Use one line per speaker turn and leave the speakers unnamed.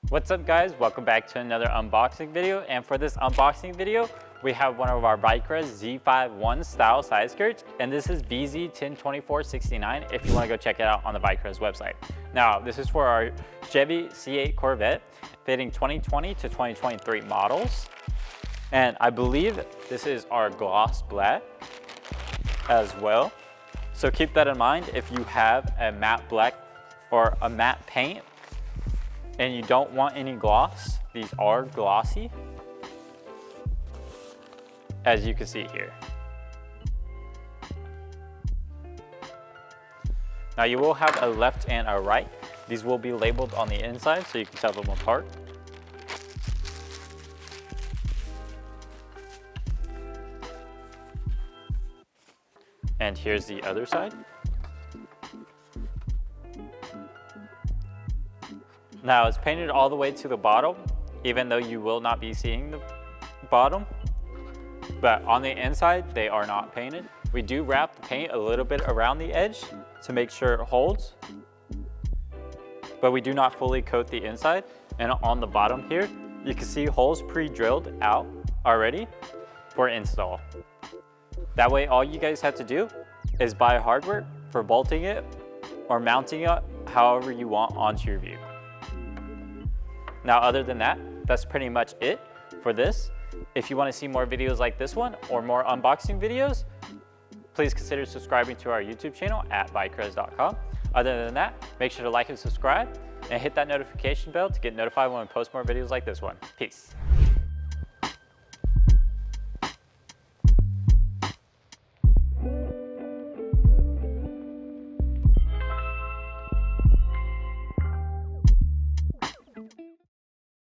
What's up guys, welcome back to another unboxing video, and for this unboxing video we have one of our Vicrez Z51 style side skirts, and this is vz102469 if you want to go check it out on the Vicrez website. Now this is for our Chevy C8 Corvette fitting 2020 to 2023 models, and I believe this is our gloss black as well, so keep that in mind. If you have a matte black or a matte paint and you don't want any gloss, these are glossy, as you can see here. Now you will have a left and a right. These will be labeled on the inside so you can tell them apart. And here's the other side. Now it's painted all the way to the bottom, even though you will not be seeing the bottom. But on the inside, they are not painted. We do wrap the paint a little bit around the edge to make sure it holds, but we do not fully coat the inside. And on the bottom here, you can see holes pre-drilled out already for install. That way, all you guys have to do is buy hardware for bolting it or mounting it however you want onto your vehicle. Now, other than that, that's pretty much it for this. If you want to see more videos like this one or more unboxing videos, please consider subscribing to our YouTube channel at vicrez.com. Other than that, make sure to like and subscribe and hit that notification bell to get notified when we post more videos like this one. Peace.